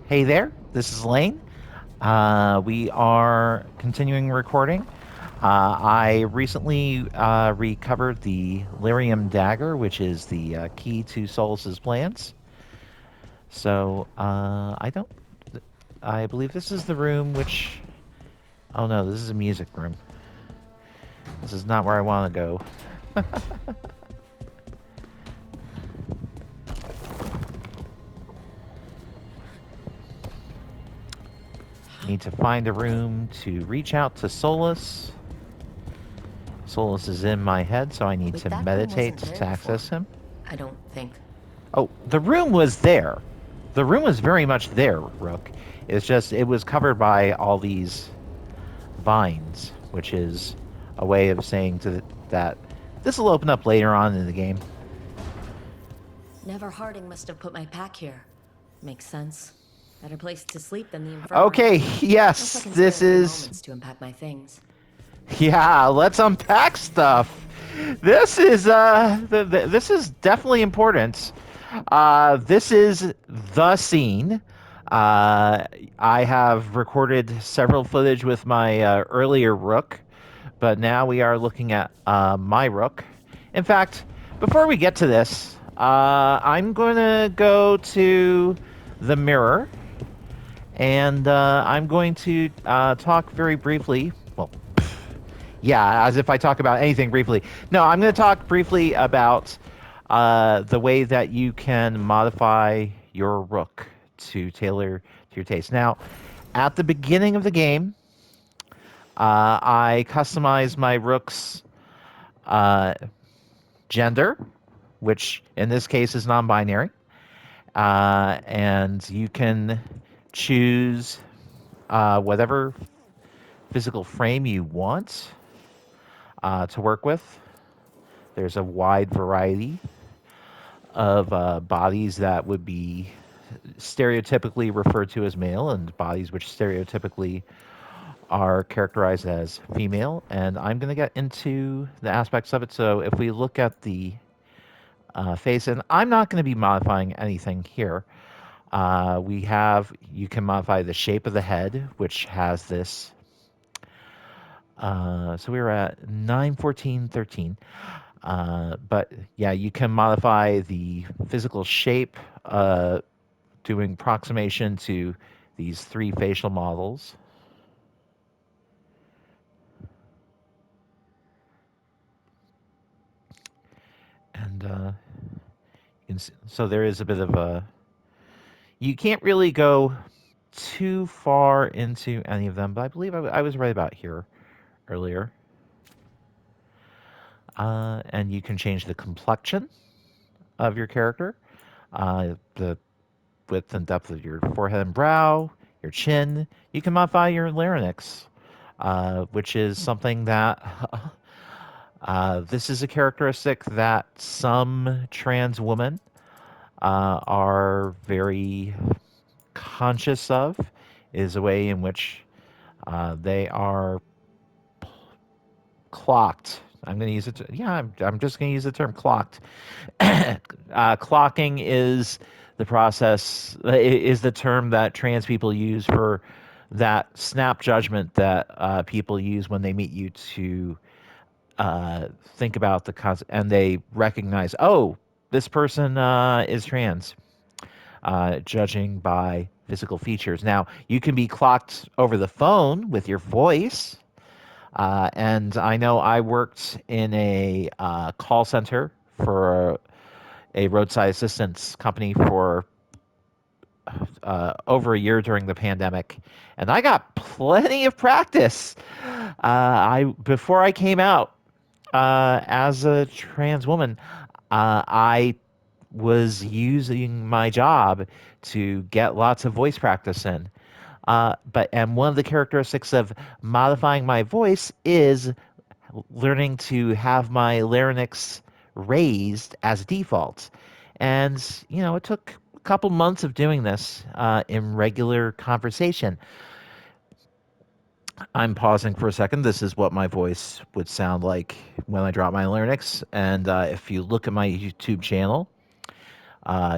Hey there, this is Lane. We are continuing recording. I recently recovered the Lyrium Dagger, which is the key to Solus's plans. So I don't. I believe this is the room which. Oh no, this is a music room. This is not where I want to go. Need to find a room to reach out to Solus. Solus is in my head, so I need But to that room meditate wasn't to there before. access him. I don't think. Oh, the room was there. The room was very much there, Rook. It's just it was covered by all these vines, which is a way of saying that this will open up later on in the game. Never Harding must have put my pack here. Makes sense. Better place to sleep than the infirmary. Okay, Unless I yes, can spare this a few is. moments to unpack my things. Yeah, let's unpack stuff. This is definitely important. This is the scene. I have recorded several footage with my earlier Rook, but now we are looking at my Rook. In fact, before we get to this, I'm going to go to the mirror and I'm going to talk very briefly. Well, yeah, as if I talk about anything briefly. No, I'm going to talk briefly about the way that you can modify your Rook to tailor to your taste. Now, at the beginning of the game, I customize my Rook's uh, gender, which in this case is non binary. And you can choose whatever physical frame you want to work with. There's a wide variety of bodies that would be stereotypically referred to as male and bodies which stereotypically are characterized as female. And I'm going to get into the aspects of it. So if we look at the face, and I'm not going to be modifying anything here. You can modify the shape of the head, which has this. So we were at 9:14:13. But yeah, you can modify the physical shape, doing approximation to these three facial models. And so there is a bit of a. You can't really go too far into any of them, but I believe I was right about here earlier. And you can change the complexion of your character, the width and depth of your forehead and brow, your chin. You can modify your larynx, which is something that this is a characteristic that some trans women are very conscious of, is a way in which they are clocked. I'm going to use it. Yeah, I'm just going to use the term clocked. Clocking is the process, is the term that trans people use for that snap judgment that people use when they meet you to think about and they recognize, oh, this person is trans, judging by physical features. Now, you can be clocked over the phone with your voice. And I know I worked in a call center for a roadside assistance company for over a year during the pandemic, and I got plenty of practice. I Before I came out as a trans woman, I was using my job to get lots of voice practice in. And one of the characteristics of modifying my voice is learning to have my larynx raised as default. And, it took a couple months of doing this in regular conversation. I'm pausing for a second. This is what my voice would sound like when I drop my larynx. And if you look at my YouTube channel,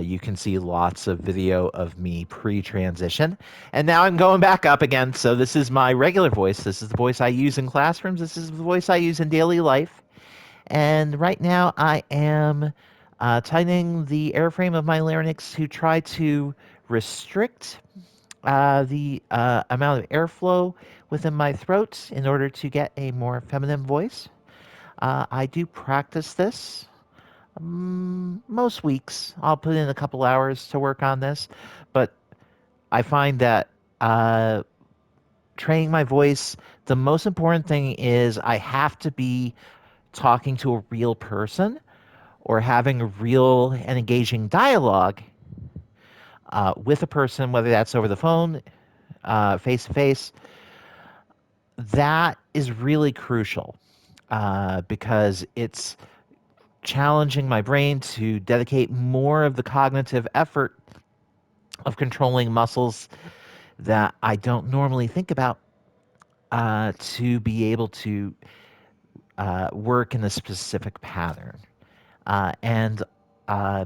You can see lots of video of me pre-transition. And now I'm going back up again. So this is my regular voice. This is the voice I use in classrooms. This is the voice I use in daily life. And right now I am tightening the airframe of my larynx to try to restrict the amount of airflow within my throat in order to get a more feminine voice. I do practice this. Most weeks, I'll put in a couple hours to work on this, but I find that uh, training my voice, the most important thing is I have to be talking to a real person or having a real and engaging dialogue with a person, whether that's over the phone, face to face. That is really crucial because it's challenging my brain to dedicate more of the cognitive effort of controlling muscles that I don't normally think about to be able to work in a specific pattern. And uh,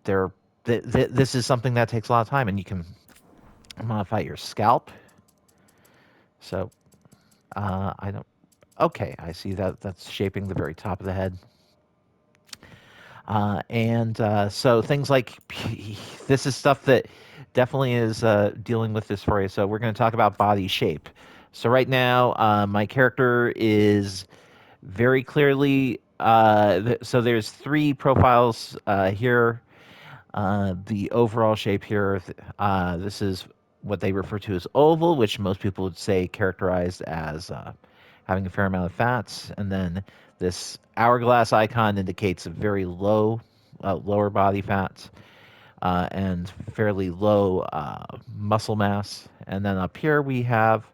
there, this is something that takes a lot of time, and you can modify your scalp. So I don't. Okay, I see that that's shaping the very top of the head. And so things like this is stuff that definitely is dealing with this for you. So we're going to talk about body shape. So right now, my character is very clearly. So there's three profiles here. The overall shape here. This is what they refer to as oval, which most people would say characterized as having a fair amount of fats, and then this hourglass icon indicates a very low, lower body fat and fairly low muscle mass. And then up here we have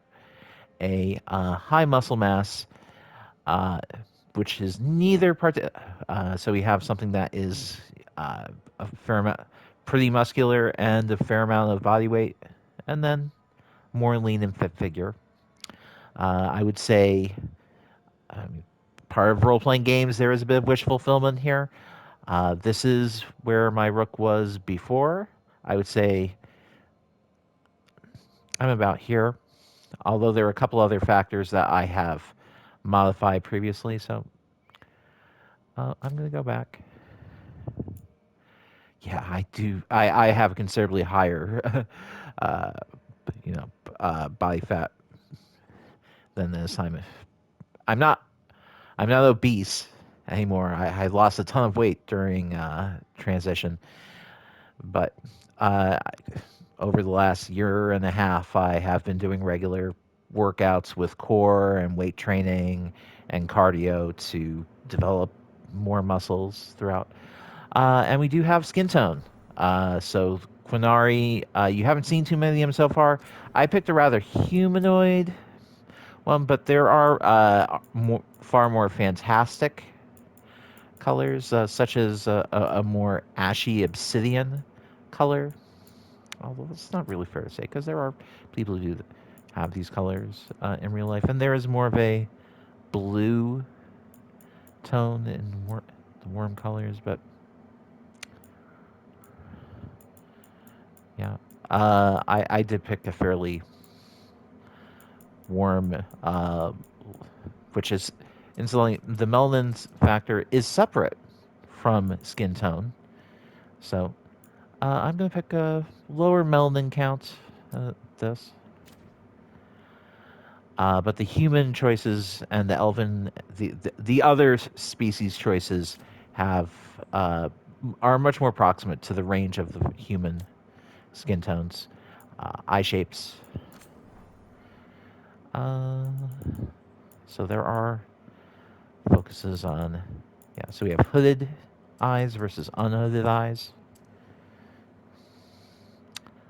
a high muscle mass, uh, which is neither part. So we have something that is a fair amount, pretty muscular, and a fair amount of body weight, and then more lean and fit figure. I would say part of role playing games, there is a bit of wish fulfillment here. This is where my rook was before. I would say I'm about here, although there are a couple other factors that I have modified previously. So I'm going to go back. Yeah, I do. I have considerably higher, uh, body fat than this. I'm not I'm not obese anymore. I lost a ton of weight during transition, but uh, over the last year and a half, I have been doing regular workouts with core and weight training and cardio to develop more muscles throughout. And we do have skin tone. So Qunari, you haven't seen too many of them so far. I picked a rather humanoid one, but there are far more fantastic colors, such as a more ashy obsidian color. Although it's not really fair to say, because there are people who do have these colors in real life, and there is more of a blue tone in the warm colors. But yeah, I did pick a fairly warm, which is incidentally the melanin factor is separate from skin tone. So I'm going to pick a lower melanin count. This. But the human choices and the elven, the other species choices have are much more proximate to the range of the human skin tones, eye shapes. Uh, so there are focuses on, yeah. So we have hooded eyes versus unhooded eyes.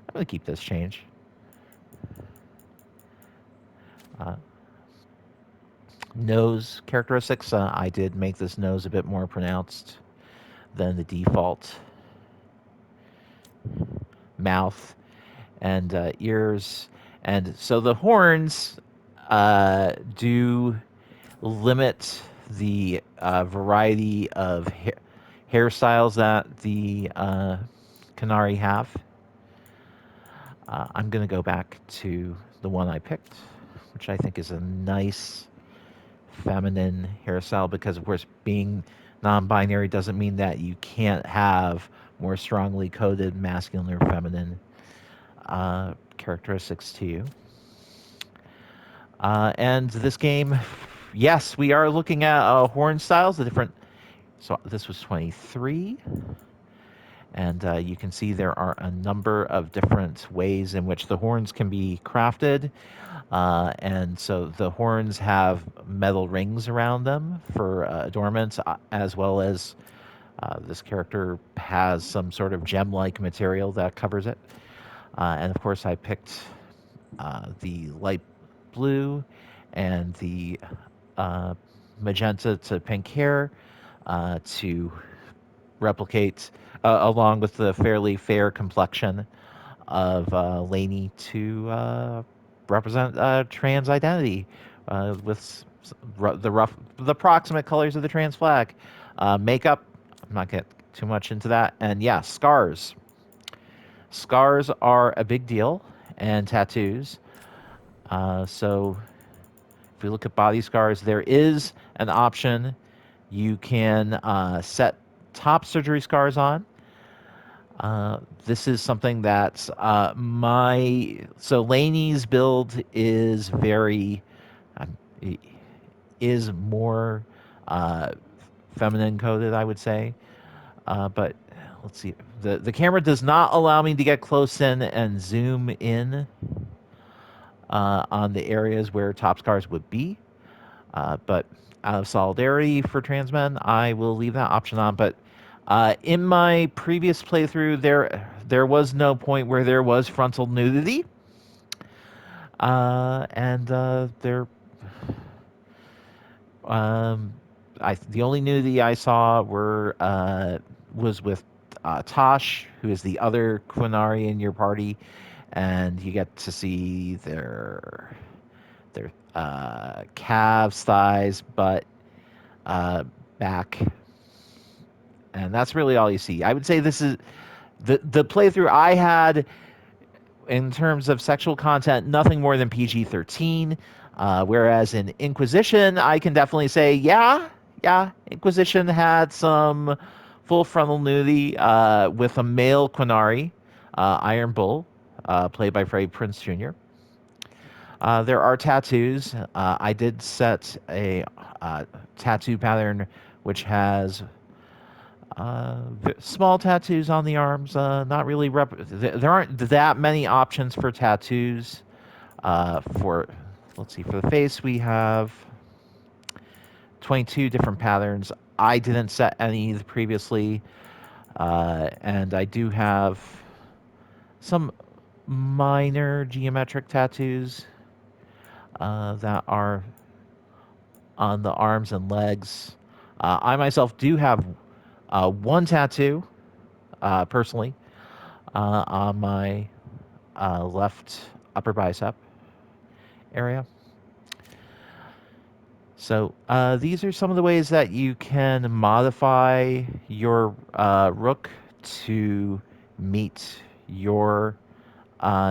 I'm gonna keep this change. Uh, Nose characteristics. I did make this nose a bit more pronounced than the default. Mouth and ears, and so the horns do limit the variety of hairstyles that the Qunari have. I'm going to go back to the one I picked, which I think is a nice feminine hairstyle because, of course, being non binary doesn't mean that you can't have more strongly coded masculine or feminine characteristics to you. And this game, yes, we are looking at horn styles, the different. So this was 23. And you can see there are a number of different ways in which the horns can be crafted. And so the horns have metal rings around them for adornment, as well as this character has some sort of gem-like material that covers it. And of course, I picked the light blue and the uh, magenta to pink hair to replicate, along with the fairly fair complexion of Lainey to represent trans identity with the proximate colors of the trans flag. Makeup, I'm not getting too much into that. And yeah, scars. Scars are a big deal, and tattoos. So if we look at body scars, there is an option. You can set top surgery scars on. This is something that so Lainey's build is very um, is more uh, feminine coded, I would say. But let's see, the camera does not allow me to get close in and zoom in on the areas where top scars would be. But out of solidarity for trans men, I will leave that option on. But in my previous playthrough, there was no point where there was frontal nudity, and there the only nudity I saw was with Tosh, who is the other Qunari in your party, and you get to see their calves, thighs, butt, back, and that's really all you see. I would say this is the playthrough I had in terms of sexual content, nothing more than PG-13. Whereas in Inquisition, I can definitely say, yeah, Inquisition had some full frontal nudity with a male Qunari, Iron Bull, played by Freddie Prinze Jr. There are tattoos. I did set a tattoo pattern which has small tattoos on the arms. Not really. There aren't that many options for tattoos. For let's see, for the face we have 22 different patterns. I didn't set any previously, and I do have some minor geometric tattoos that are on the arms and legs. I myself do have one tattoo, personally, on my left upper bicep area. So these are some of the ways that you can modify your rook to meet your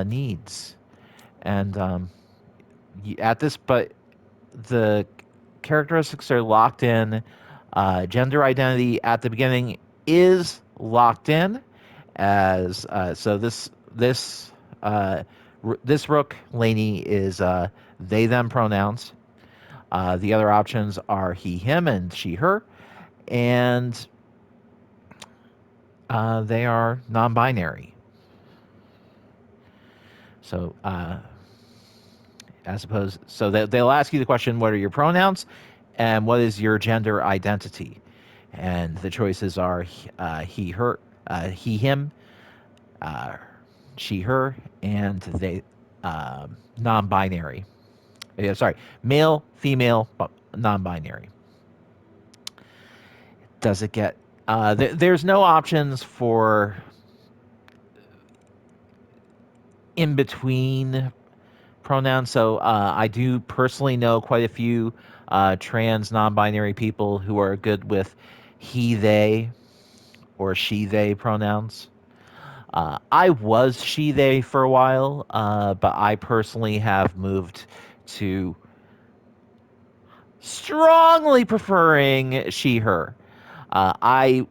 needs. And but the characteristics are locked in. Gender identity at the beginning is locked in, as so this rook Lainey is they them pronouns. The other options are he him and she her, and they are non-binary. So they'll ask you the question, what are your pronouns and what is your gender identity? And the choices are he her, he him, she her, and they non-binary. Yeah, sorry, male, female, non-binary. Does it get there's no options for in between pronouns. So I do personally know quite a few trans non-binary people who are good with he they, or she, they pronouns. I was she, they for a while, but I personally have moved to strongly preferring she, her. Uh, I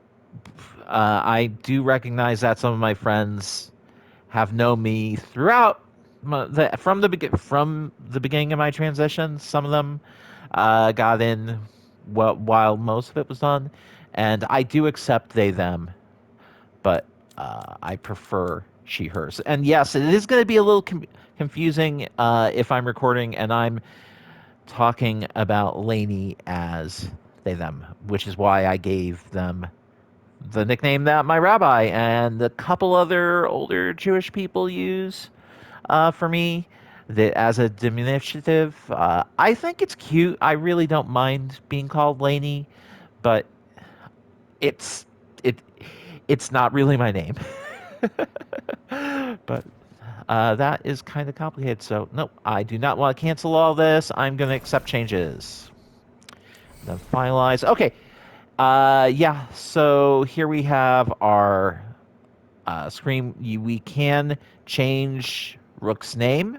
I do recognize that some of my friends have known me throughout from the beginning of my transition. Some of them got in while most of it was done, and I do accept they them, but I prefer she hers. And yes, it is going to be a little confusing if I'm recording and I'm talking about Lainey as they them, which is why I gave them the nickname that my rabbi and a couple other older Jewish people use for me that as a diminutive. I think it's cute. I really don't mind being called Lainey, but it's it it's not really my name. But that is kind of complicated. So nope, I do not want to cancel all this. I'm going to accept changes. Then finalize. Okay. Yeah. So here we have our screen. We can change Rook's name.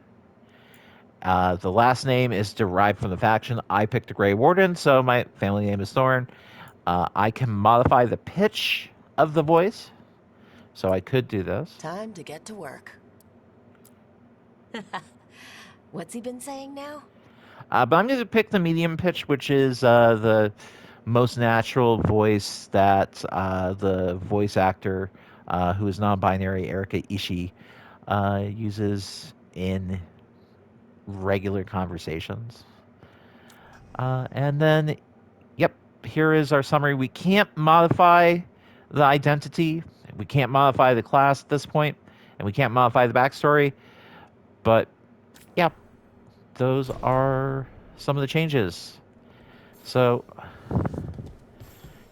The last name is derived from the faction. I picked a Grey Warden, so my family name is Thorn. I can modify the pitch of the voice, so I could do this. Time to get to work. What's he been saying now? But I'm going to pick the medium pitch, which is the most natural voice that the voice actor, who is non-binary, Erika Ishii, uses in regular conversations. And then, yep, here is our summary. We can't modify the identity. We can't modify the class at this point, and we can't modify the backstory. But, yeah, those are some of the changes. So,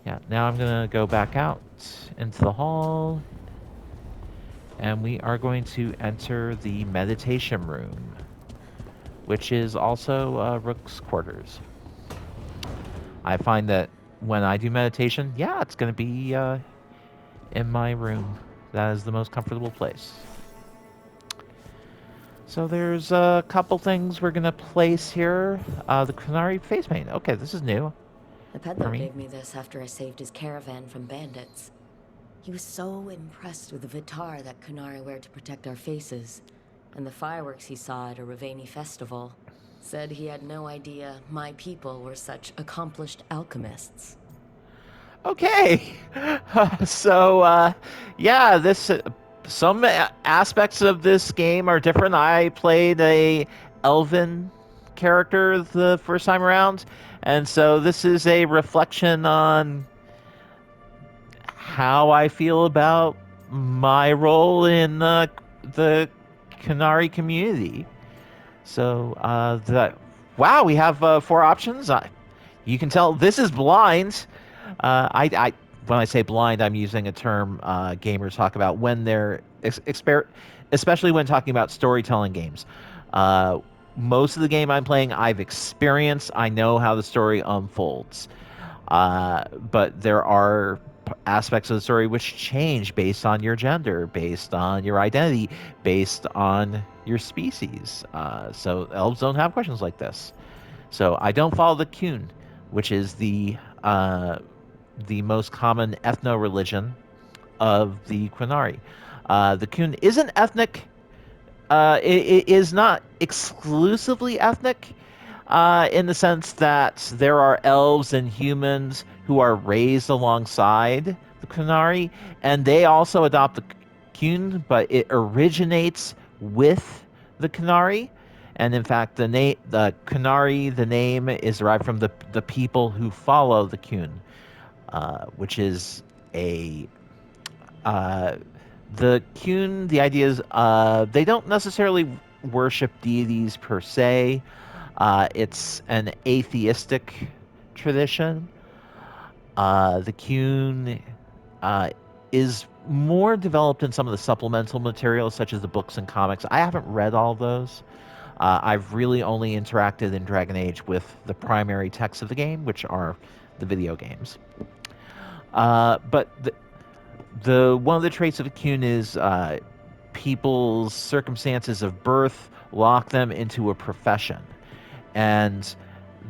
yeah, now I'm going to go back out into the hall, and we are going to enter the meditation room, which is also Rook's quarters. I find that when I do meditation, yeah, it's going to be in my room. That is the most comfortable place. So there's a couple things we're going to place here. The Qunari face paint. Okay, this is new. The peddler gave me this after I saved his caravan from bandits. He was so impressed with the vitar that Qunari wear to protect our faces, and the fireworks he saw at a Ravani festival. Said he had no idea my people were such accomplished alchemists. Okay, so yeah, this some aspects of this game are different. I played a elven character the first time around, and so this is a reflection on how I feel about my role in the Qunari community. So wow, we have 4 options. You can tell this is blind. I when I say blind, I'm using a term gamers talk about when they're especially when talking about storytelling games. Most of the game I'm playing, I've experienced. I know how the story unfolds, but there are aspects of the story which change based on your gender, based on your identity, based on your species. So elves don't have questions like this. So I don't follow the Qun, which is the most common ethno-religion of the Qunari. The Qun isn't ethnic. It is not exclusively ethnic in the sense that there are elves and humans who are raised alongside the Qunari, and they also adopt the Qun, but it originates with the Qunari. And in fact, the Qunari, the name is derived from the people who follow the Qun, which is a the Qun. The idea is they don't necessarily worship deities per se. It's an atheistic tradition. The Qun is more developed in some of the supplemental materials, such as the books and comics. I haven't read all those. I've really only interacted in Dragon Age with the primary texts of the game, which are the video games. But the one of the traits of a Qun is people's circumstances of birth lock them into a profession. And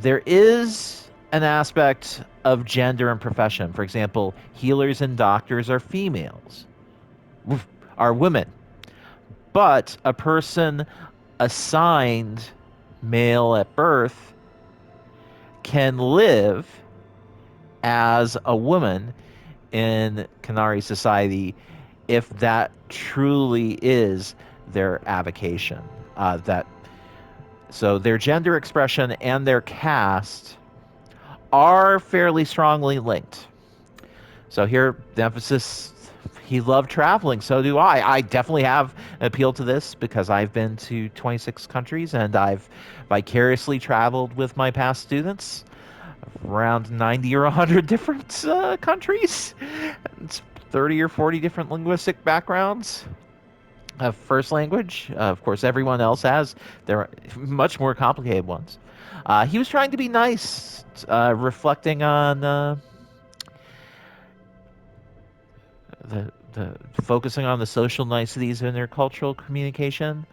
there is an aspect of gender and profession. For example, healers and doctors are females, are women. But a person assigned male at birth can live as a woman in Qunari society if that truly is their avocation. That so their gender expression and their caste are fairly strongly linked. So here, the emphasis, he loved traveling. So do I. I definitely have an appeal to this because I've been to 26 countries and I've vicariously traveled with my past students around 90 or 100 different countries. It's 30 or 40 different linguistic backgrounds of first language. Of course, everyone else has. There are much more complicated ones. He was trying to be nice, reflecting on the focusing on the social niceties in their cultural communication,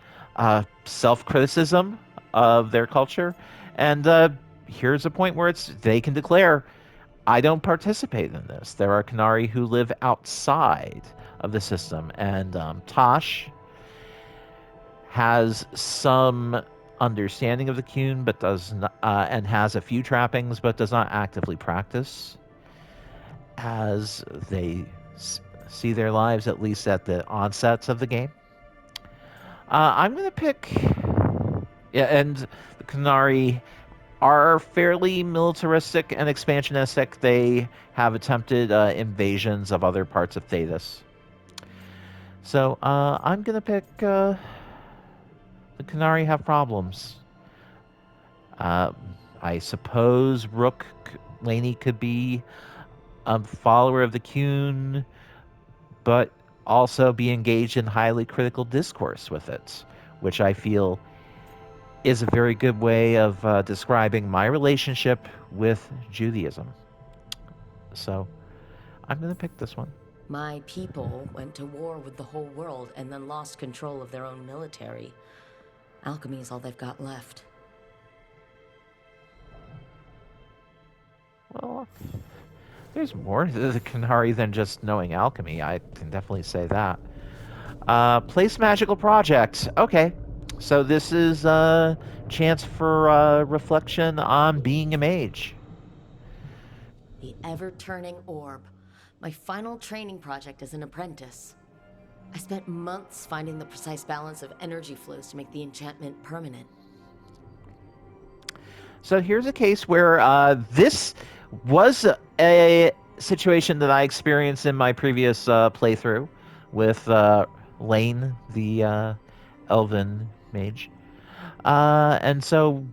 self-criticism of their culture, and here's a point where they can declare, "I don't participate in this." There are Qunari who live outside of the system, and Tosh has some understanding of the Qun, but does not, and has a few trappings, but does not actively practice, as they see their lives, at least at the onsets of the game. I'm going to pick. Yeah, and the Qunari are fairly militaristic and expansionistic. They have attempted invasions of other parts of Thetis. So I'm going to pick the Qunari have problems. Uh, I suppose Rook Lainey could be a follower of the Qun, but also be engaged in highly critical discourse with it, which I feel is a very good way of describing my relationship with Judaism. So I'm going to pick this one. My people went to war with the whole world and then lost control of their own military. Alchemy is all they've got left. Well, there's more to the Qunari than just knowing alchemy. I can definitely say that. Place magical project. Okay. So this is a chance for reflection on being a mage. The ever-turning orb. My final training project as an apprentice. I spent months finding the precise balance of energy flows to make the enchantment permanent. So here's a case where this was a situation that I experienced in my previous playthrough with Lane, the elven mage. And so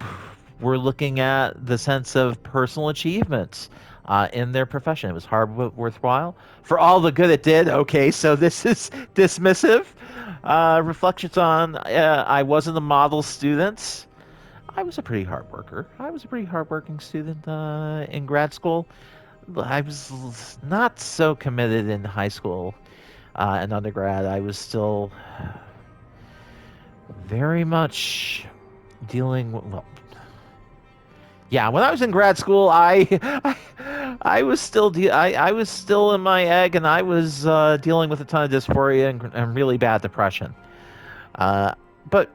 we're looking at the sense of personal achievements in their profession. It was hard but worthwhile. For all the good it did, okay, so this is dismissive. Reflections on I wasn't a model student. I was a pretty hard worker. I was a pretty hardworking student in grad school. I was not so committed in high school and undergrad. I was still very much dealing with, well, yeah, when I was in grad school, I was still I was still in my egg, and I was dealing with a ton of dysphoria and really bad depression. But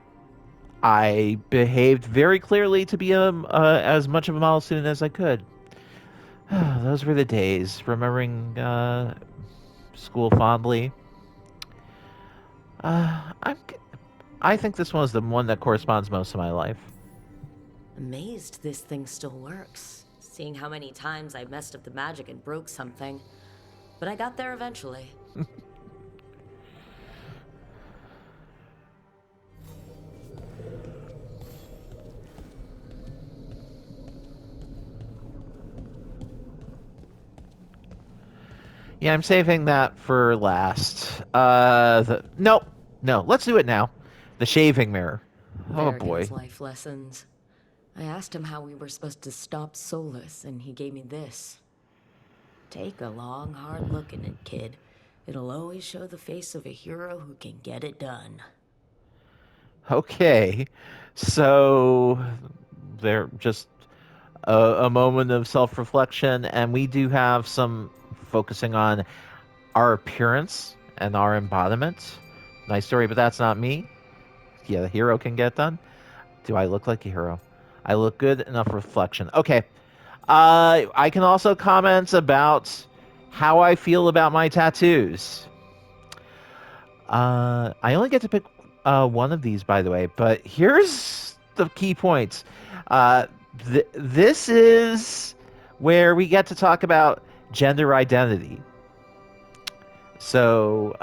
I behaved very clearly to be as much of a model student as I could. Those were the days. Remembering school fondly. Uh, I'm, I think this one is the one that corresponds most to my life. Amazed this thing still works, seeing how many times I messed up the magic and broke something. But I got there eventually. Yeah, I'm saving that for last. No, no, let's do it now. The shaving mirror. Oh Verrigan's boy. life lessons. I asked him how we were supposed to stop Solus, and he gave me this. Take a long, hard look in it, kid. It'll always show the face of a hero who can get it done. Okay. So there just a moment of self-reflection, and we do have some focusing on our appearance and our embodiment. Nice story, but that's not me. Yeah, the hero can get done. Do I look like a hero? I look good. Enough reflection. Okay. I can also comment about how I feel about my tattoos. I only get to pick one of these, by the way, but here's the key points. Uh, this is where we get to talk about gender identity. So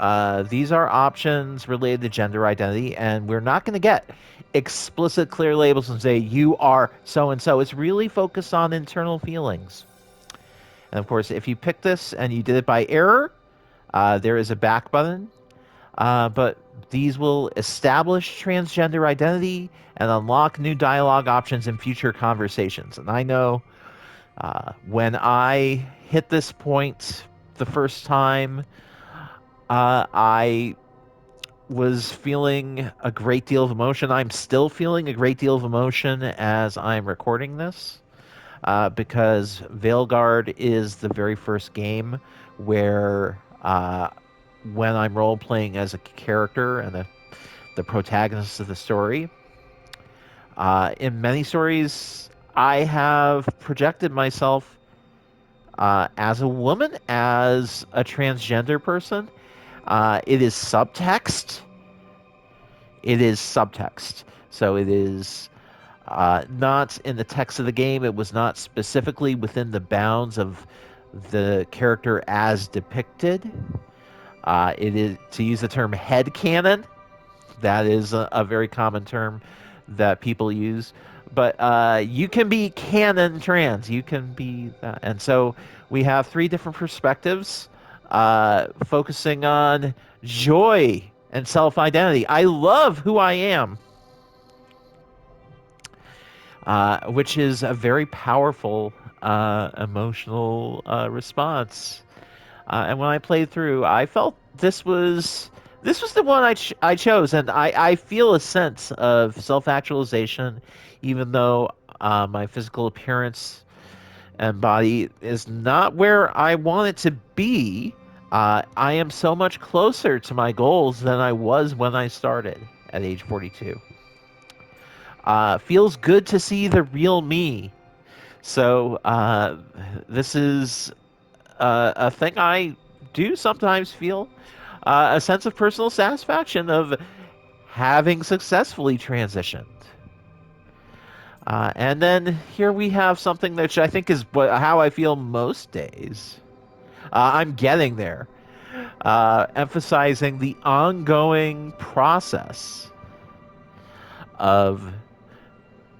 these are options related to gender identity, and we're not going to get explicit, clear labels and say you are so and so. It's really focused on internal feelings. And of course, if you pick this and you did it by error, there is a back button. But these will establish transgender identity and unlock new dialogue options in future conversations. And I know when I hit this point the first time, I was feeling a great deal of emotion. I'm still feeling a great deal of emotion as I'm recording this because Veilguard is the very first game where when I'm role playing as a character and the protagonist of the story, in many stories, I have projected myself as a woman, as a transgender person. It is subtext. It is subtext. So it is not in the text of the game. It was not specifically within the bounds of the character as depicted. It is, to use the term headcanon, that is a very common term that people use. But you can be canon trans. You can be that. And so we have three different perspectives focusing on joy and self identity. I love who I am, which is a very powerful emotional response. And when I played through, I felt this was the one I chose, and I feel a sense of self actualization, even though my physical appearance and body is not where I want it to be. I am so much closer to my goals than I was when I started at age 42. Feels good to see the real me. So this is a thing I do sometimes feel a sense of personal satisfaction of having successfully transitioned. And then here we have something that I think is how I feel most days. I'm getting there, emphasizing the ongoing process of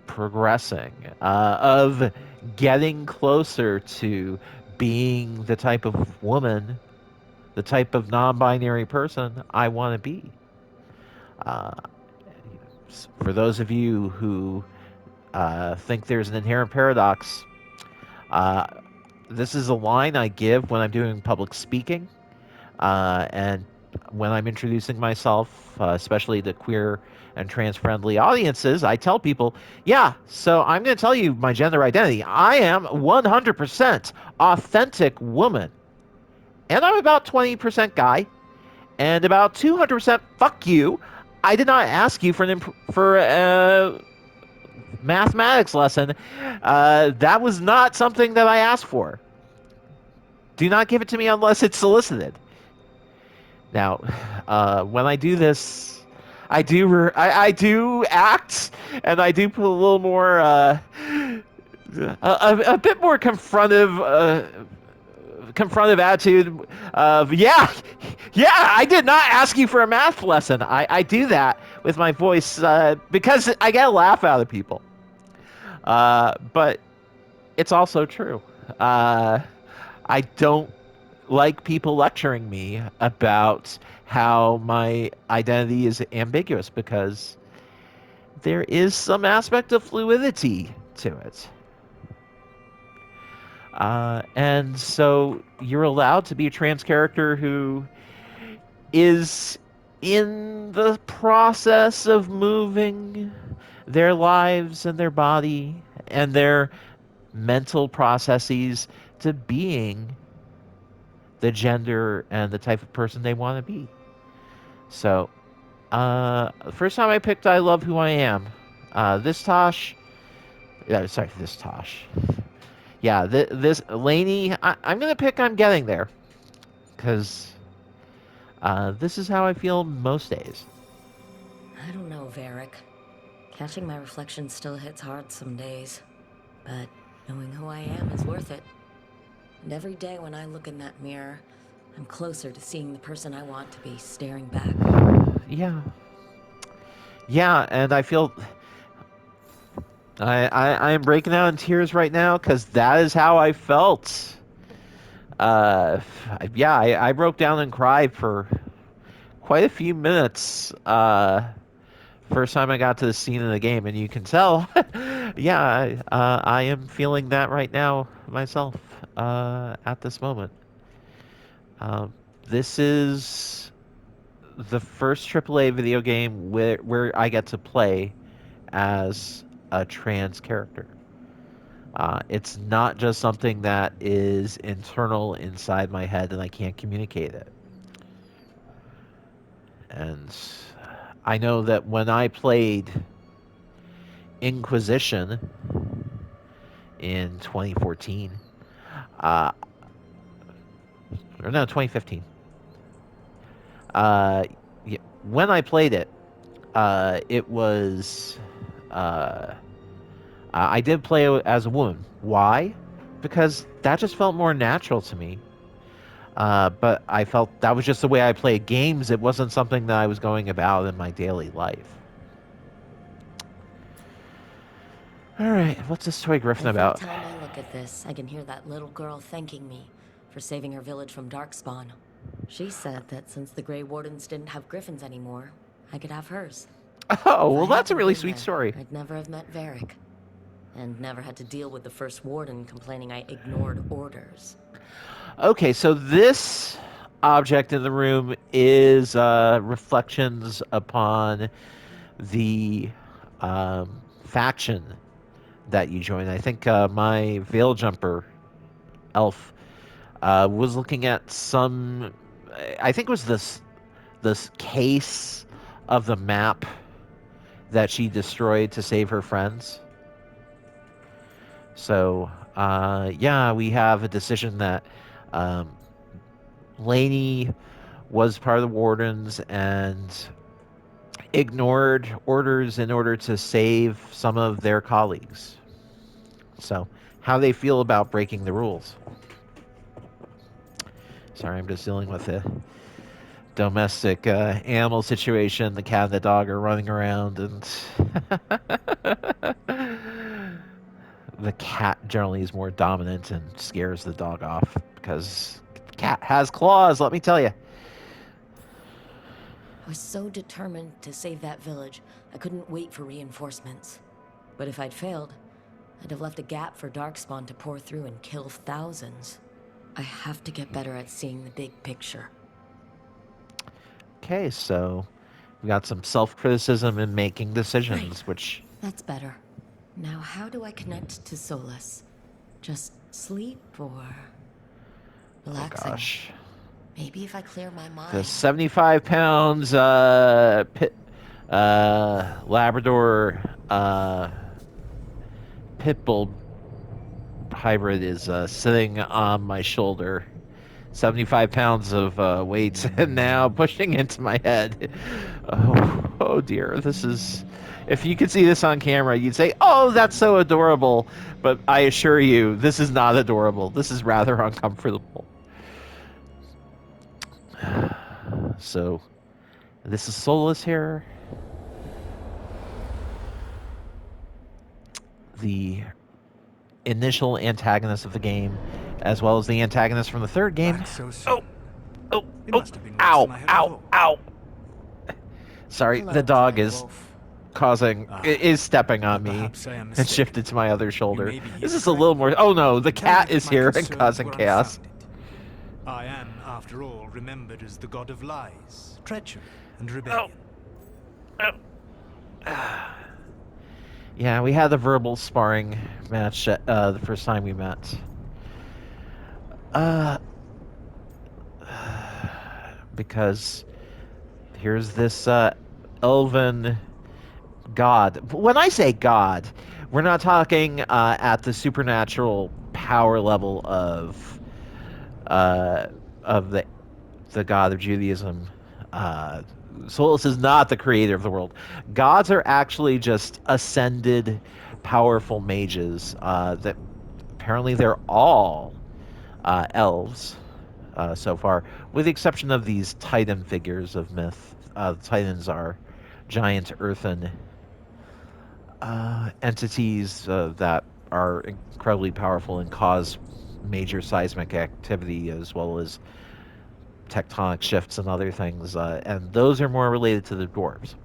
progressing, of getting closer to being the type of woman, the type of non binary person I want to be. Uh, for those of you who think there's an inherent paradox, uh, this is a line I give when I'm doing public speaking and when I'm introducing myself, especially to queer and trans friendly audiences. I tell people, yeah, so I'm going to tell you my gender identity. I am 100% authentic woman. And I'm about 20% guy and about 200% fuck you. I did not ask you for a mathematics lesson. That was not something that I asked for. Do not give it to me unless it's solicited. Now, when I do this, I do act, and I do put a little more, a bit more confrontive attitude of yeah, I did not ask you for a math lesson. I do that with my voice because I get a laugh out of people. But it's also true. I don't like people lecturing me about how my identity is ambiguous because there is some aspect of fluidity to it. And so you're allowed to be a trans character who is in the process of moving their lives and their body and their mental processes to being the gender and the type of person they want to be. So, the first time I picked I Love Who I Am. This Tosh, yeah, sorry, this Tosh. Yeah, this Lainey, I'm going to pick I'm Getting There. Because this is how I feel most days. I don't know, Varric. Catching my reflection still hits hard some days. But knowing who I am is worth it. And every day when I look in that mirror, I'm closer to seeing the person I want to be staring back. Yeah. Yeah, and I feel I am breaking out in tears right now because that is how I felt. Yeah, I broke down and cried for quite a few minutes. First time I got to the scene in the game, and you can tell. Yeah, I am feeling that right now myself. At this moment, um, this is the first AAA video game where I get to play as a trans character. It's not just something that is internal inside my head and I can't communicate it. And I know that when I played Inquisition in 2014, uh, or no, 2015, uh, when I played it, it was. I did play as a woman. Why? Because that just felt more natural to me. But I felt that was just the way I played games. It wasn't something that I was going about in my daily life. All right, what's this toy griffin about? Every time I look at this, I can hear that little girl thanking me for saving her village from Darkspawn. She said that since the Grey Wardens didn't have griffins anymore, I could have hers. Oh, well, If I that's a hadn't really been sweet there, story. I'd never have met Varric. And never had to deal with the first warden complaining I ignored orders. Okay, so this object in the room is reflections upon the faction that you join. I think my Veil Jumper elf was looking at some. I think it was this case of the map that she destroyed to save her friends. So yeah, we have a decision that um, Lainey was part of the Wardens and ignored orders in order to save some of their colleagues. So, how they feel about breaking the rules. Sorry, I'm just dealing with a domestic animal situation. The cat and the dog are running around, and the cat generally is more dominant and scares the dog off because the cat has claws, let me tell you. I was so determined to save that village, I couldn't wait for reinforcements. But if I'd failed, I'd have left a gap for Darkspawn to pour through and kill thousands. I have to get better at seeing the big picture. Okay, so we got some self-criticism and making decisions, Right. which... That's better. Now how do I connect to Solus? Just sleep or relaxing? Oh gosh. Maybe if I clear my mind. The 75 pounds Labrador pit bull hybrid is sitting on my shoulder. 75 pounds of weight and now pushing into my head. Oh dear. This is... If you could see this on camera, you'd say, oh, that's so adorable. But I assure you, this is not adorable. This is rather uncomfortable. So, this is Solus here. The initial antagonist of the game, as well as the antagonist from the third game. Back so soon. Oh, It must have been worse ow, than I had ow, hoped. ow. Sorry, Hello, the dog Time is Wolf. causing, is stepping on But me perhaps I am and mistaken. shifted to my other shoulder. may be This is a correct. little more, oh no, the cat Then is my here and concerns causing were chaos. unfounded. I am, after all, remembered as the god of lies, treachery, and rebellion. Yeah, we had the verbal sparring match the first time we met. Uh, because here's this elven god. When I say god, we're not talking at the supernatural power level uh, of the god of Judaism. Uh, Solus is not the creator of the world. Gods are actually just ascended, powerful mages. That apparently they're all elves so far, with the exception of these Titan figures of myth. The Titans are giant earthen entities that are incredibly powerful and cause major seismic activity as well as tectonic shifts and other things, and those are more related to the dwarves.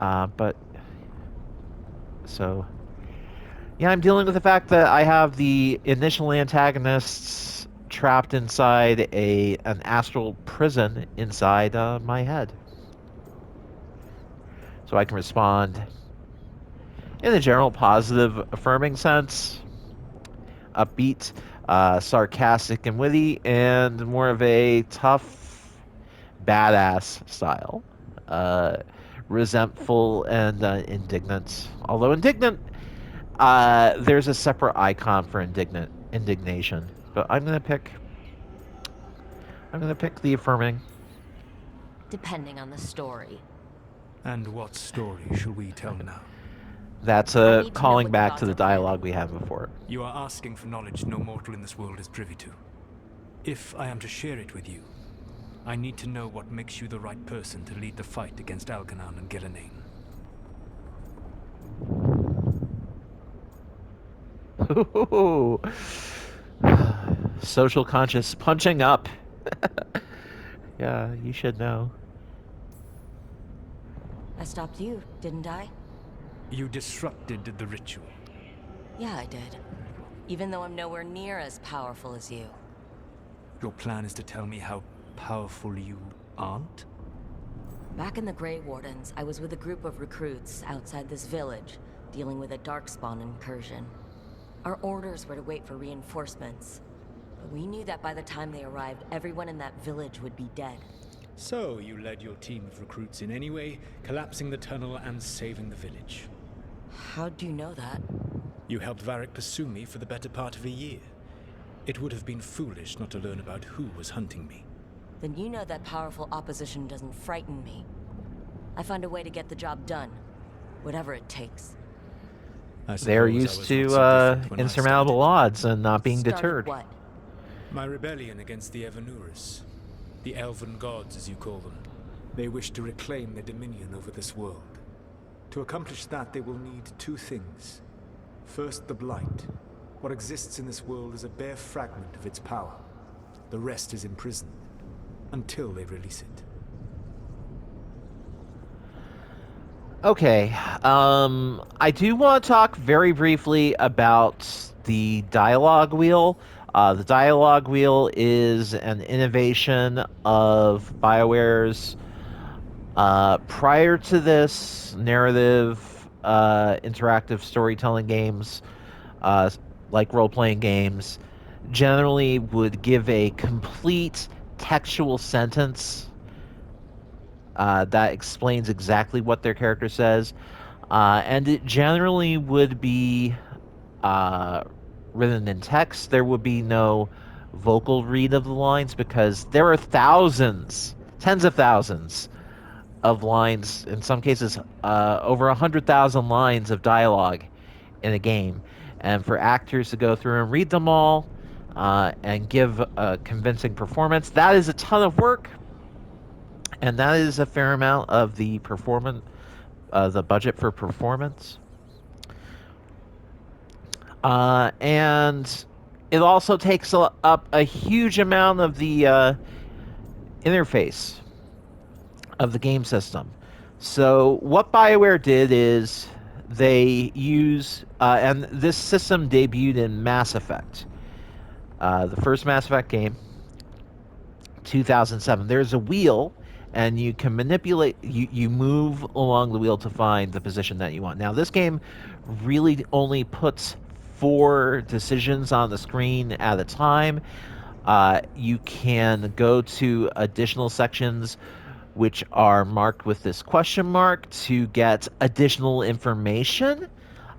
But so, yeah, I'm dealing with the fact that I have the initial antagonists trapped inside an astral prison inside my head, so I can respond in a general positive, affirming sense, upbeat, sarcastic and witty, and more of a tough, badass style. Uh, Resentful and indignant. Although indignant, there's a separate icon for indignation. But I'm gonna pick the affirming. Depending on the story. And what story shall we tell now? That's I need to know calling what the back to gods the are planning. dialogue we had before. You are asking for knowledge no mortal in this world is privy to. If I am to share it with you, I need to know what makes you the right person to lead the fight against Algernon and Gillenane. Ooh. Social conscious punching up. Yeah, you should know. I stopped you, didn't I? You disrupted the ritual. Yeah, I did. Even though I'm nowhere near as powerful as you. Your plan is to tell me how powerful you aren't? Back in the Grey Wardens, I was with a group of recruits outside this village, dealing with a darkspawn incursion. Our orders were to wait for reinforcements, but we knew that by the time they arrived, everyone in that village would be dead. So you led your team of recruits in any way, collapsing the tunnel and saving the village. How do you know that? You helped Varric pursue me for the better part of a year. It would have been foolish not to learn about who was hunting me. Then you know that powerful opposition doesn't frighten me. I find a way to get the job done, whatever it takes. They're used to insurmountable odds and not being deterred. What? My rebellion against the Evanuris. The elven gods, as you call them. They wish to reclaim their dominion over this world. To accomplish that, they will need two things. First, the Blight. What exists in this world is a bare fragment of its power. The rest is imprisoned, until they release it. Okay, I do want to talk very briefly about the dialogue wheel. The dialogue wheel is an innovation of BioWare's. Prior to this, narrative, interactive storytelling games, uh, like role playing games, generally would give a complete textual sentence that explains exactly what their character says. And it generally would be written in text. There would be no vocal read of the lines because there are thousands, tens of thousands of lines, in some cases over 100,000 lines of dialogue in a game. And for actors to go through and read them all and give a convincing performance, that is a ton of work. And that is a fair amount of the the budget for performance. And it also takes up a huge amount of the interface of the game system. So what BioWare did is they use, and this system debuted in Mass Effect, the first Mass Effect game. 2007. There's a wheel, and you can manipulate. You move along the wheel to find the position that you want. Now, this game really only puts 4 decisions on the screen at a time. You can go to additional sections which are marked with this question mark to get additional information,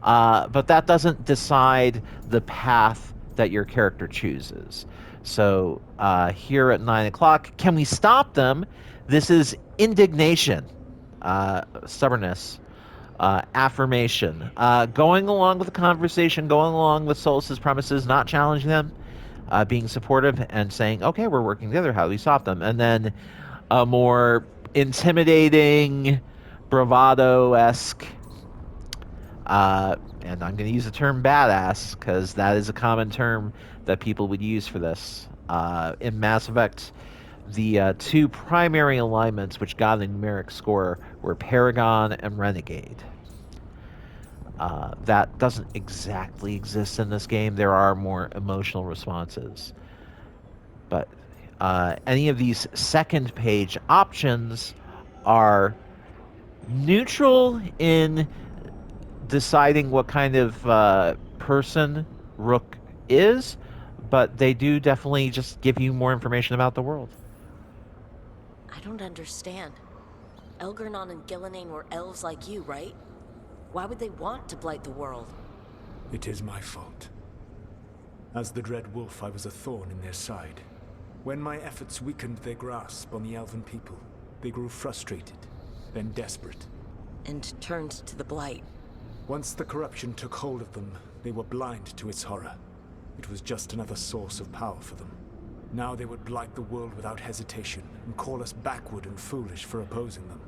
but that doesn't decide the path that your character chooses. So here at 9 o'clock, can we stop them? This is indignation, stubbornness, affirmation, going along with the conversation, going along with Solus's premises, not challenging them, being supportive and saying, okay, we're working together. How do we stop them? And then a more intimidating, bravado esque, and I'm going to use the term badass because that is a common term that people would use for this. In Mass Effect, the 2 primary alignments which got a numeric score were Paragon and Renegade. That doesn't exactly exist in this game. There are more emotional responses. But any of these second page options are neutral in deciding what kind of person Rook is, but they do definitely just give you more information about the world. I don't understand. Elgernon and Gillenane were elves like you, right? Why would they want to blight the world? It is my fault. As the Dread Wolf, I was a thorn in their side. When my efforts weakened their grasp on the Elven people, they grew frustrated, then desperate. And turned to the blight. Once the corruption took hold of them, they were blind to its horror. It was just another source of power for them. Now they would blight the world without hesitation and call us backward and foolish for opposing them.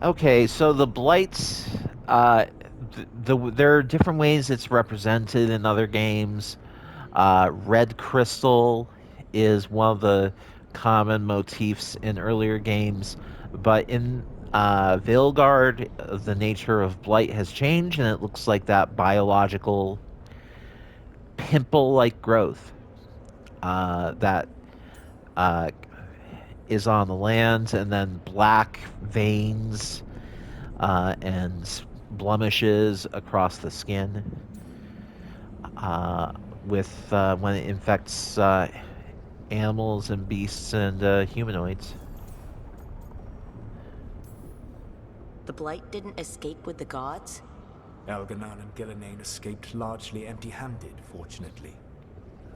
Okay, so the blights, there are different ways it's represented in other games. Red crystal is one of the common motifs in earlier games, but in Veilguard, the nature of blight has changed, and it looks like that biological pimple-like growth that is on the land, and then black veins and blemishes across the skin with when it infects animals and beasts and humanoids. The blight didn't escape with the gods? Elgernon and Gillenane escaped largely empty-handed, fortunately.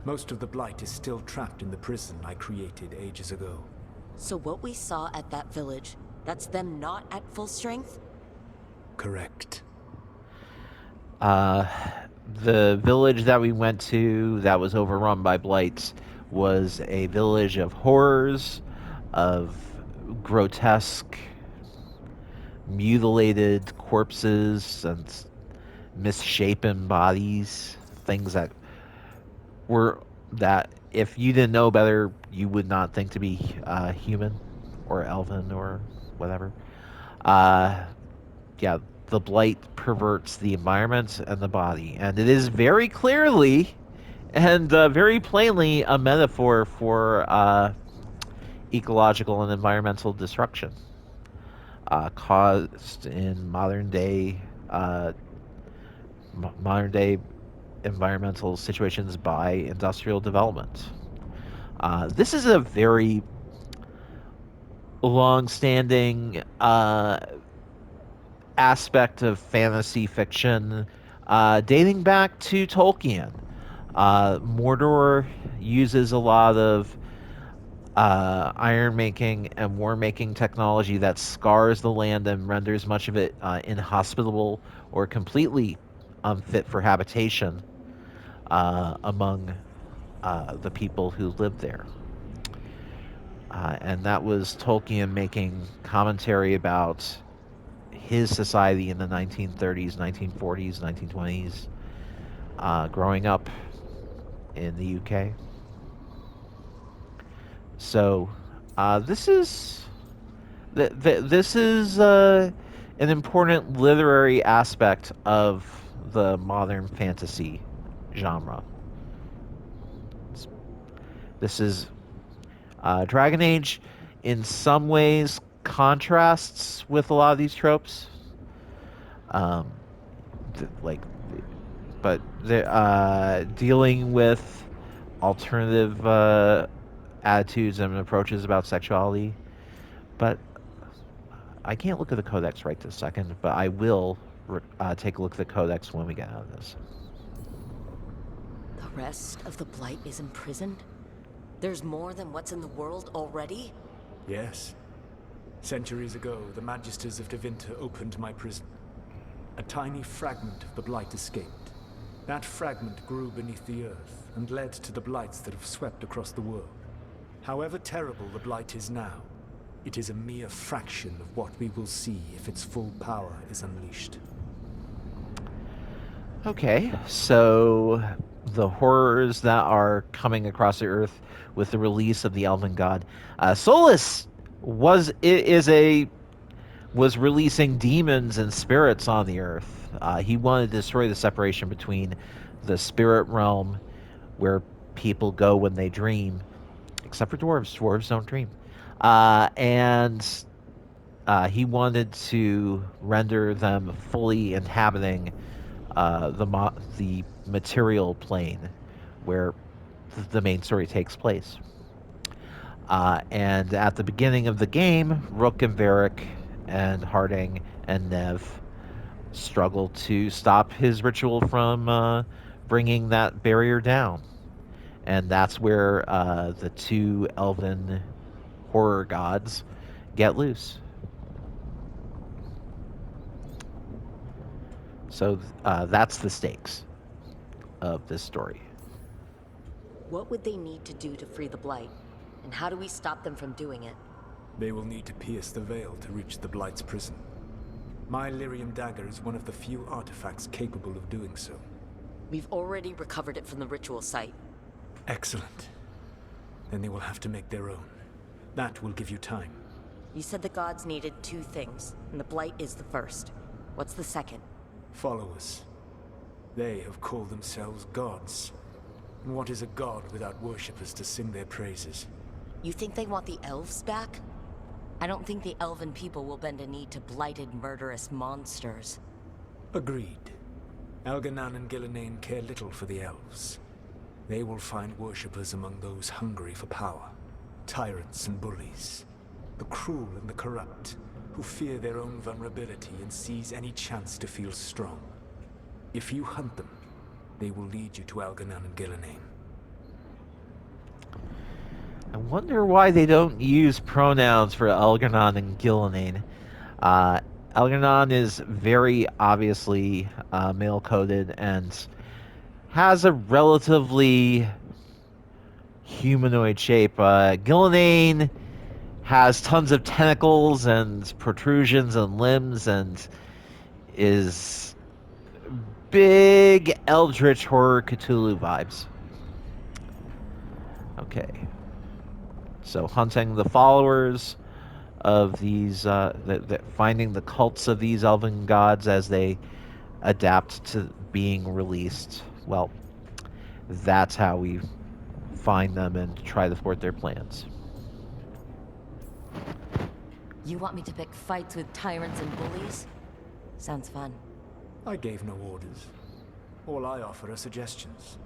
Most of the blight is still trapped in the prison I created ages ago. So what we saw at that village, that's them not at full strength? Correct. The village that we went to that was overrun by blights was a village of horrors, of grotesque, mutilated corpses and misshapen bodies, things that were that if you didn't know better, you would not think to be human or elven or whatever. Yeah, the blight perverts the environment and the body, and it is very clearly and very plainly a metaphor for ecological and environmental destruction caused in modern day environmental situations by industrial development. This is a very long-standing aspect of fantasy fiction dating back to Tolkien. Mordor uses a lot of iron making and war making technology that scars the land and renders much of it inhospitable or completely unfit for habitation among the people who live there. And that was Tolkien making commentary about his society in the 1930s, 1940s, 1920s, growing up in the UK. So this is an important literary aspect of the modern fantasy genre. This is Dragon Age, in some ways, contrasts with a lot of these tropes. Um, like, but dealing with alternative attitudes and approaches about sexuality. But I can't look at the codex right this second, but I will take a look at the codex when we get out of this. The rest of the Blight is imprisoned? There's more than what's in the world already? Yes. Centuries ago, the Magisters of Tevinter opened my prison. A tiny fragment of the Blight escaped. That fragment grew beneath the earth and led to the Blights that have swept across the world. However terrible the Blight is now, it is a mere fraction of what we will see if its full power is unleashed. Okay, so the horrors that are coming across the earth with the release of the Elven God, Solus was releasing demons and spirits on the earth. He wanted to destroy the separation between the spirit realm, where people go when they dream, except for dwarves. Dwarves don't dream, and he wanted to render them fully inhabiting the material plane where the main story takes place. And at the beginning of the game, Rook and Varric and Harding and Nev struggle to stop his ritual from bringing that barrier down. And that's where the two elven horror gods get loose. So that's the stakes of this story. What would they need to do to free the Blight? And how do we stop them from doing it? They will need to pierce the veil to reach the Blight's prison. My Lyrium dagger is one of the few artifacts capable of doing so. We've already recovered it from the ritual site. Excellent. Then they will have to make their own. That will give you time. You said the gods needed two things, and the Blight is the first. What's the second? Followers. They have called themselves gods. And what is a god without worshippers to sing their praises? You think they want the elves back? I don't think the elven people will bend a knee to blighted, murderous monsters. Agreed. Elganan and Gillenane care little for the elves. They will find worshippers among those hungry for power. Tyrants and bullies. The cruel and the corrupt, who fear their own vulnerability and seize any chance to feel strong. If you hunt them, they will lead you to Elganan and Gillenane. I wonder why they don't use pronouns for Elganon and Gillenane. Elganon is very obviously male-coded and has a relatively humanoid shape. Gillenane has tons of tentacles and protrusions and limbs and is big Eldritch Horror Cthulhu vibes. Okay. So hunting the followers of these, finding the cults of these elven gods as they adapt to being released. Well, that's how we find them and try to thwart their plans. You want me to pick fights with tyrants and bullies? Sounds fun. I gave no orders. All I offer are suggestions.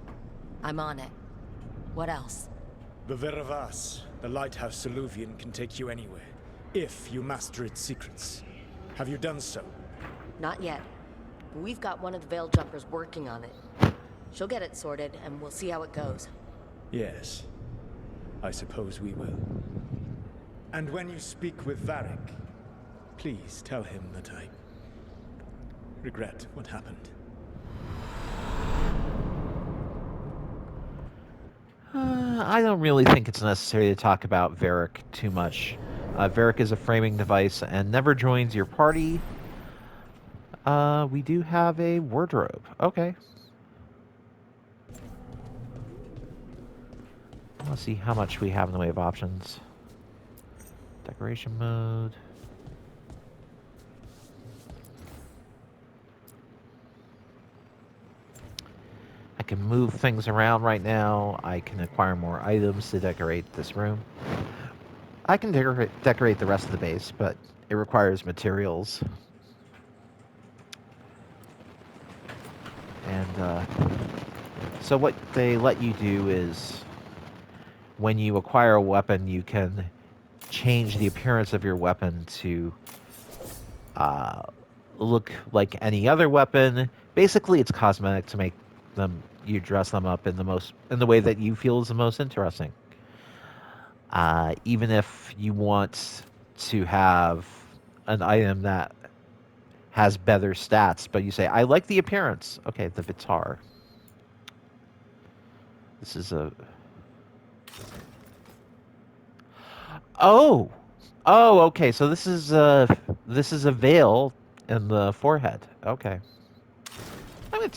I'm on it. What else? The Veravas, the lighthouse Soluvian, can take you anywhere, if you master its secrets. Have you done so? Not yet. But we've got one of the Veil Jumpers working on it. She'll get it sorted, and we'll see how it goes. Yes. I suppose we will. And when you speak with Varric, please tell him that I regret what happened. I don't really think it's necessary to talk about Varric too much. Varric is a framing device and never joins your party. We do have a wardrobe. Okay. Let's see how much we have in the way of options. Decoration mode. I can move things around right now. I can acquire more items to decorate this room. I can decorate the rest of the base, but it requires materials. And so what they let you do is when you acquire a weapon, you can change the appearance of your weapon to uh, look like any other weapon. Basically, it's cosmetic to make them you dress them up in the way that you feel is the most interesting. Even if you want to have an item that has better stats, but you say, I like the appearance. Okay, the Vitar. This is a... Oh! Oh, okay, so this is a veil in the forehead. Okay. I mean,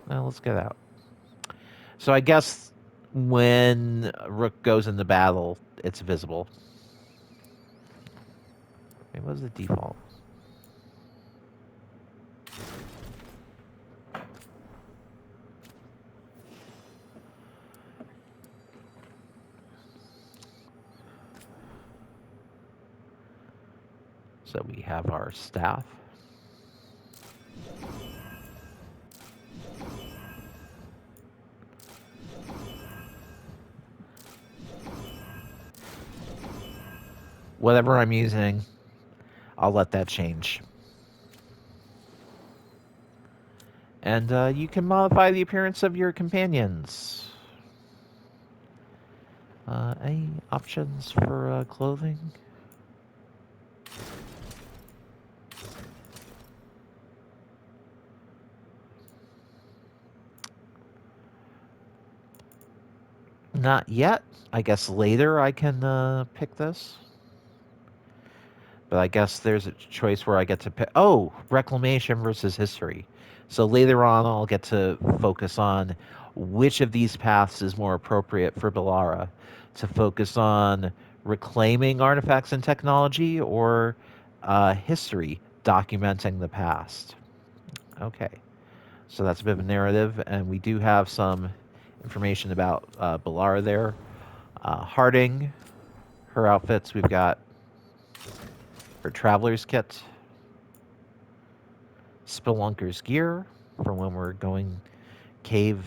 well, let's get out. So I guess when Rook goes into battle, it's visible. Wait, what was the default? So we have our staff. Whatever I'm using, I'll let that change. And you can modify the appearance of your companions. Any options for clothing? Not yet. I guess later I can pick this. But I guess there's a choice where I get to pick. Oh, reclamation versus history. So later on, I'll get to focus on which of these paths is more appropriate for Belara to focus on reclaiming artifacts and technology or history, documenting the past. Okay. So that's a bit of a narrative, and we do have some information about Belara there. Harding, her outfits, we've got her traveler's kit, Spelunker's gear for when we're going cave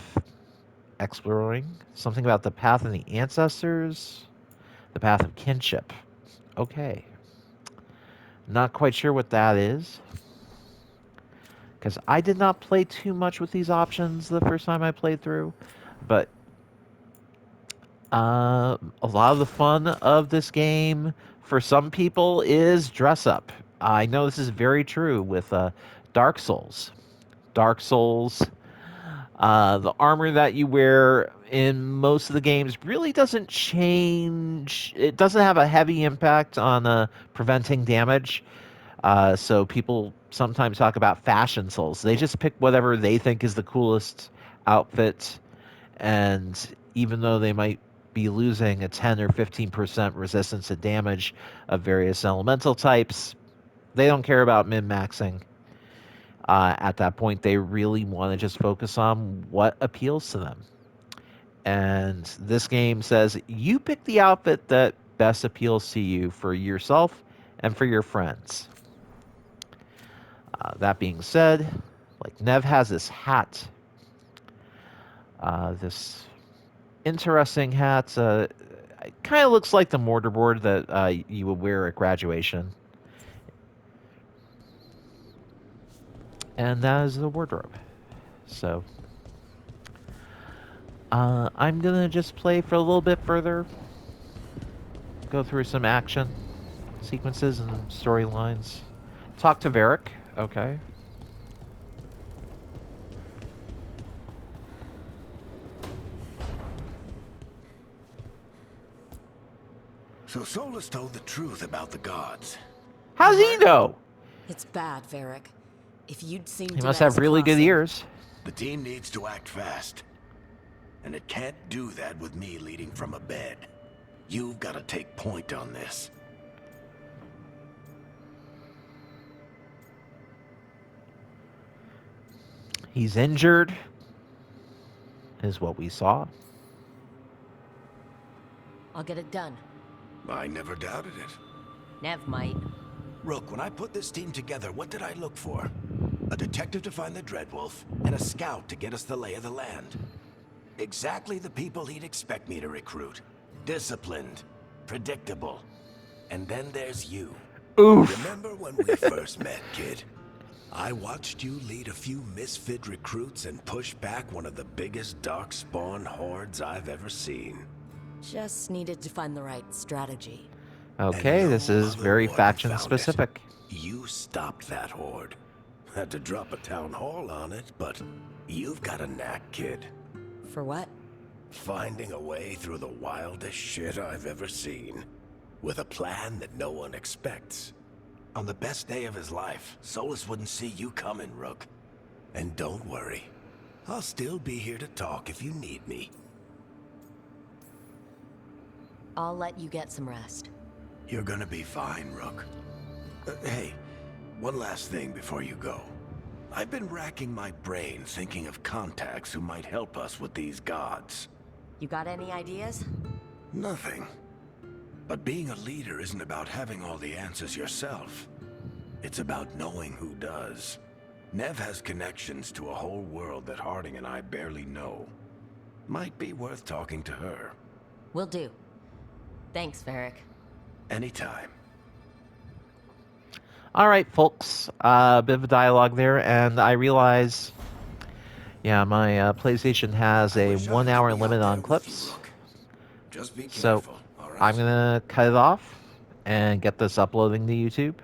exploring. Something about the path of the ancestors, the path of kinship. Okay. Not quite sure what that is. Because I did not play too much with these options the first time I played through. But a lot of the fun of this game for some people is dress up. I know this is very true with Dark Souls. Dark Souls, the armor that you wear in most of the games really doesn't change. It doesn't have a heavy impact on preventing damage. So people sometimes talk about fashion souls. They just pick whatever they think is the coolest outfit, and even though they might be losing a 10 or 15% resistance to damage of various elemental types, they don't care about min-maxing. At that point, they really want to just focus on what appeals to them. And this game says you pick the outfit that best appeals to you for yourself and for your friends. That being said, like Nev has this hat, this interesting hat. It kind of looks like the mortarboard that you would wear at graduation. And that is the wardrobe. So I'm going to just play for a little bit further, go through some action sequences and storylines. Talk to Varric. Okay. So Solus told the truth about the gods. How's he know? It's bad, Varric. If you'd seen He must Deneth's have really good crossing- ears. The team needs to act fast. And it can't do that with me leading from a bed. You've got to take point on this. He's injured, is what we saw. I'll get it done. I never doubted it. Nev might. Rook, when I put this team together, what did I look for? A detective to find the Dreadwolf, and a scout to get us the lay of the land. Exactly the people he'd expect me to recruit. Disciplined, predictable. And then there's you. Oof. Remember when we first met, kid? I watched you lead a few misfit recruits and push back one of the biggest darkspawn hordes I've ever seen. Just needed to find the right strategy. Okay, And this no is other very warden faction found it. specific. You stopped that horde. Had to drop a town hall on it, but you've got a knack, kid. For what? Finding a way through the wildest shit I've ever seen. With a plan that no one expects. On the best day of his life, Solus wouldn't see you coming, Rook. And don't worry. I'll still be here to talk if you need me. I'll let you get some rest. You're gonna be fine, Rook. Hey, one last thing before you go. I've been racking my brain thinking of contacts who might help us with these gods. You got any ideas? Nothing. But being a leader isn't about having all the answers yourself. It's about knowing who does. Nev has connections to a whole world that Harding and I barely know. Might be worth talking to her. Will do. Thanks, Varric. Anytime. All right, folks. A bit of a dialogue there, and I realize, yeah, my PlayStation has I a wish I 1 could hour be limit out on there with you, clips. Rook. Just be So careful, all right? I'm gonna cut it off and get this uploading to YouTube,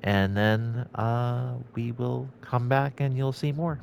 and then we will come back and you'll see more.